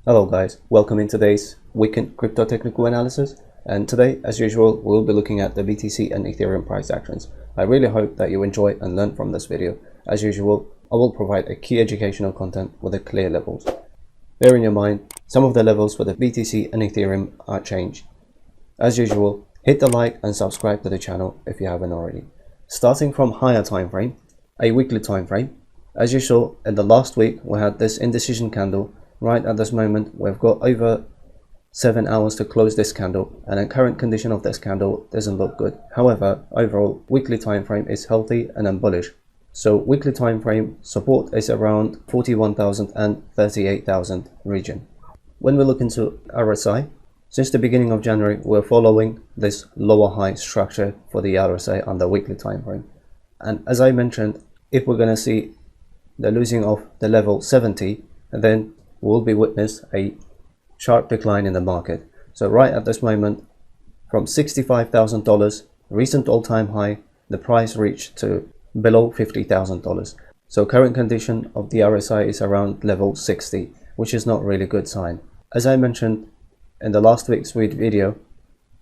Hello guys, welcome in today's weekend crypto technical analysis, and today as usual we'll be looking at the BTC and Ethereum price actions. I really hope that you enjoy and learn from this video. As usual, I will provide a key educational content with the clear levels. Bear in your mind, some of the levels for the BTC and Ethereum are changed. As usual, hit the like and subscribe to the channel if you haven't already. Starting from higher time frame, a weekly time frame. As you saw in the last week, we had this indecision candle. Right at this moment, we've got over 7 hours to close this candle, and the current condition of this candle doesn't look good. However, overall, weekly time frame is healthy and I'm bullish. So weekly time frame support is around 41,000 and 38,000 region. When we look into RSI, since the beginning of January, we're following this lower high structure for the RSI on the weekly time frame. And as I mentioned, if we're going to see the losing of the level 70, then will be witness a sharp decline in the market. So right at this moment, from $65,000 recent all-time high, the price reached to below $50,000. So current condition of the RSI is around level 60, which is not really good sign. As I mentioned in the last week's video,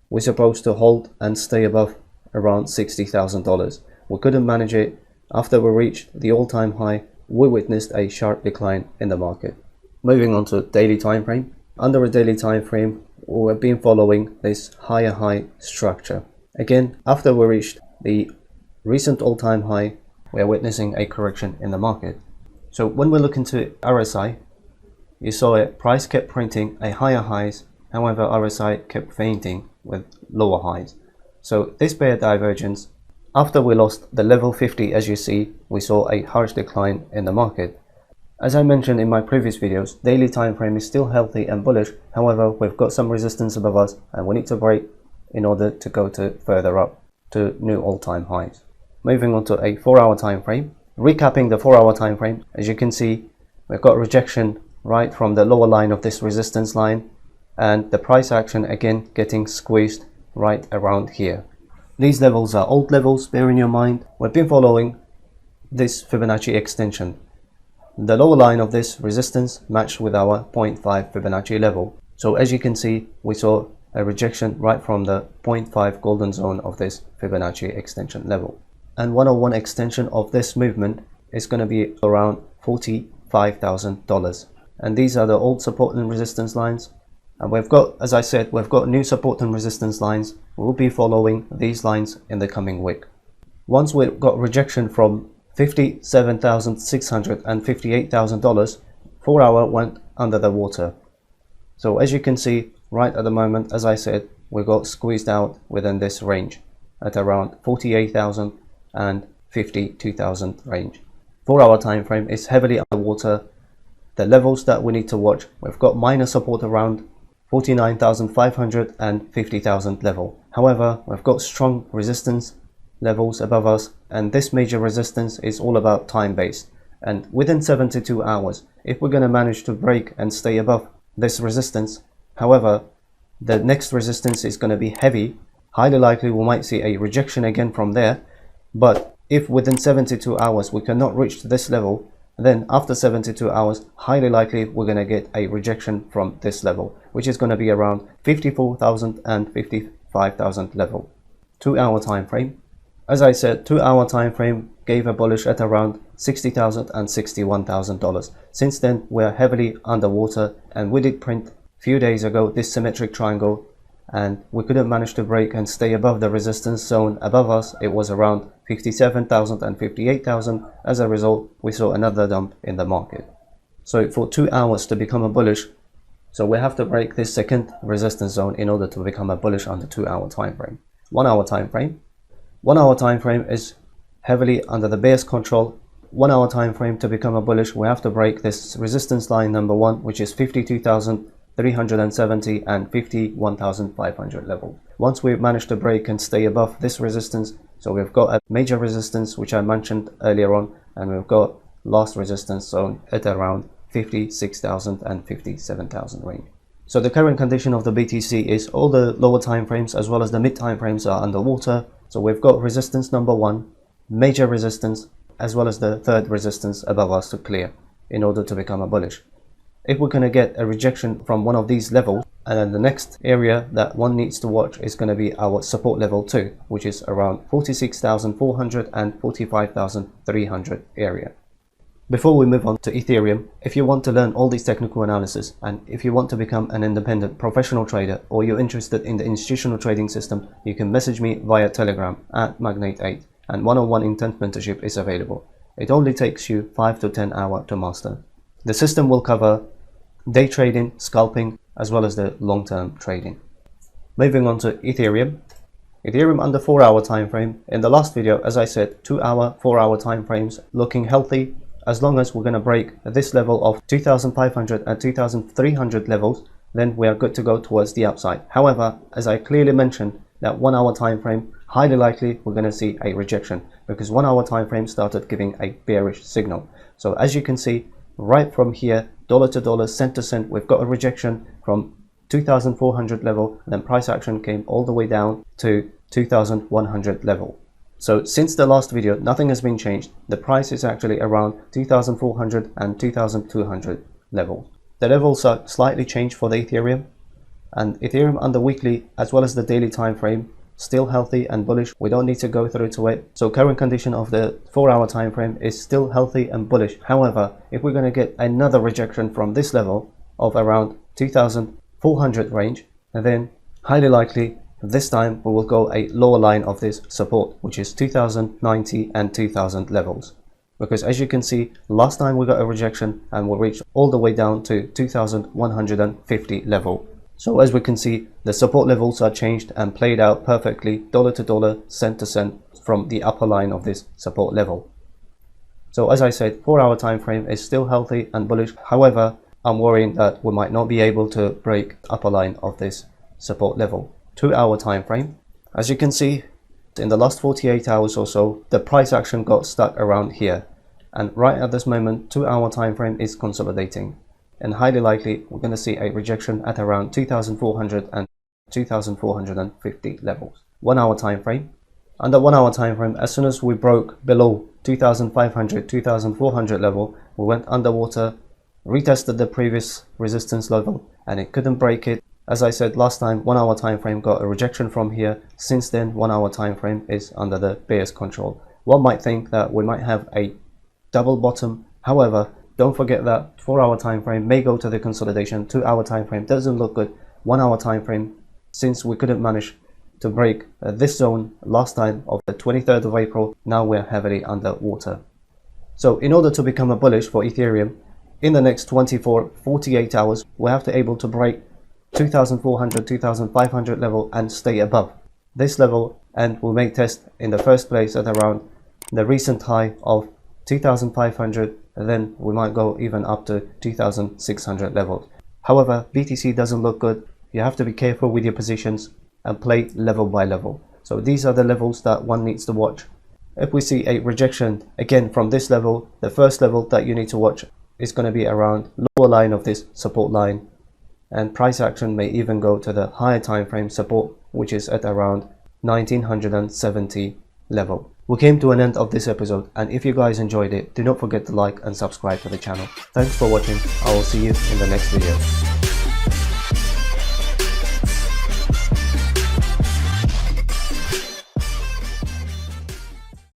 we're supposed to hold and stay above around $60,000. We couldn't manage it. After we reached the all-time high, we witnessed a sharp decline in the market. Moving on to daily time frame. Under a daily time frame, we've been following this higher high structure. Again, after we reached the recent all-time high, we're witnessing a correction in the market. So when we look into RSI, you saw it, price kept printing a higher highs, however RSI kept fainting with lower highs. So this bear divergence, after we lost the level 50, as you see, we saw a harsh decline in the market. As I mentioned in my previous videos, daily time frame is still healthy and bullish. However, we've got some resistance above us and we need to break in order to go to further up to new all-time highs. Moving on to a 4-hour time frame. Recapping the 4-hour time frame, as you can see, we've got rejection right from the lower line of this resistance line, and the price action again getting squeezed right around here. These levels are old levels, bear in your mind. We've been following this Fibonacci extension. The lower line of this resistance matched with our 0.5 Fibonacci level. So as you can see, we saw a rejection right from the 0.5 golden zone of this Fibonacci extension level. And 101 extension of this movement is going to be around $45,000. And these are the old support and resistance lines. And we've got, as I said, we've got new support and resistance lines. We'll be following these lines in the coming week. Once we've got rejection from $57,600 and $58,000, 4-hour went under the water. So as you can see, right at the moment, as I said, we got squeezed out within this range at around 48,000 and 52,000 range. 4-hour time frame is heavily underwater. The levels that we need to watch, we've got minor support around 49,500 and 50,000 level. However, we've got strong resistance levels above us, and this major resistance is all about time based, and within 72 hours, if we're going to manage to break and stay above this resistance, however the next resistance is going to be heavy, highly likely we might see a rejection again from there. But if within 72 hours we cannot reach to this level, then after 72 hours highly likely we're going to get a rejection from this level, which is going to be around 54,000 and 55,000 level. 2-hour time frame. As I said, 2-hour time frame gave a bullish at around $60,000 and $61,000. Since then, we are heavily underwater, and we did print a few days ago this symmetric triangle, and we couldn't manage to break and stay above the resistance zone above us. It was around 57,000 and 58,000. As a result, we saw another dump in the market. So for 2 hours to become a bullish, so we have to break this second resistance zone in order to become a bullish on the 2-hour time frame. 1-hour time frame. 1-hour time frame is heavily under the bear's control. 1-hour time frame to become a bullish, we have to break this resistance line number 1, which is 52,370 and 51,500 level. Once we've managed to break and stay above this resistance, so we've got a major resistance which I mentioned earlier on, and we've got last resistance zone at around 56,000 and 57,000 range. So the current condition of the BTC is all the lower time frames as well as the mid time frames are underwater. So we've got resistance number 1, major resistance, as well as the third resistance above us to clear in order to become a bullish. if we're going to get a rejection from one of these levels, and then the next area that one needs to watch is going to be our support level 2, which is around 46,400 and 45,300 area. Before we move on to Ethereum, if you want to learn all these technical analysis, and if you want to become an independent professional trader, or you're interested in the institutional trading system, you can message me via Telegram at Magnate8, and one-on-one intent mentorship is available. It only takes you 5 to 10 hours to master. The system will cover day trading, scalping, as well as the long-term trading. Moving on to Ethereum. Ethereum under 4-hour time frame. In the last video, as I said, 2-hour, 4-hour time frames looking healthy. As long as we're going to break this level of 2,500 and 2,300 levels, then we are good to go towards the upside. However, as I clearly mentioned, that 1-hour time frame, highly likely we're going to see a rejection, because 1-hour time frame started giving a bearish signal. So as you can see, right from here, dollar to dollar, cent to cent, we've got a rejection from 2,400 level, and then price action came all the way down to 2,100 level. So since the last video, nothing has been changed. The price is actually around 2,400 and 2,200 levels. The levels are slightly changed for the Ethereum, and Ethereum under weekly as well as the daily time frame still healthy and bullish. We don't need to go through to it. So current condition of the 4-hour time frame is still healthy and bullish. However, if we're going to get another rejection from this level of around 2,400 range, then highly likely this time we will go a lower line of this support, which is 2,090 and 2,000 levels. Because as you can see, last time we got a rejection and we reached all the way down to 2,150 level. So as we can see, the support levels are changed and played out perfectly, dollar to dollar, cent to cent, from the upper line of this support level. So as I said, 4-hour time frame is still healthy and bullish. However, I'm worrying that we might not be able to break the upper line of this support level. 2-hour time frame. As you can see, in the last 48 hours or so, the price action got stuck around here, and right at this moment, 2-hour time frame is consolidating, and highly likely we're going to see a rejection at around 2,400 and 2,450 levels. 1-hour time frame. Under 1-hour time frame, as soon as we broke below 2,500, 2,400 level, we went underwater, retested the previous resistance level, and it couldn't break it. As I said last time, 1-hour time frame got a rejection from here. Since then, 1-hour time frame is under the bear's control. One might think that we might have a double bottom. However, don't forget that 4-hour time frame may go to the consolidation. 2-hour time frame doesn't look good. 1-hour time frame, since we couldn't manage to break this zone last time of the 23rd of April, now we're heavily underwater. So in order to become a bullish for Ethereum, in the next 48 hours, we have to able to break 2,400, 2,500 level and stay above this level, and we may test in the first place at around the recent high of 2,500, and then we might go even up to 2,600 levels. However, BTC doesn't look good. You have to be careful with your positions and play level by level. So these are the levels that one needs to watch. If we see a rejection again from this level, the first level that you need to watch is going to be around lower line of this support line, and price action may even go to the higher time frame support, which is at around 1970 level. We came to an end of this episode, and if you guys enjoyed it, do not forget to like and subscribe to the channel. Thanks for watching. I will see you in the next video.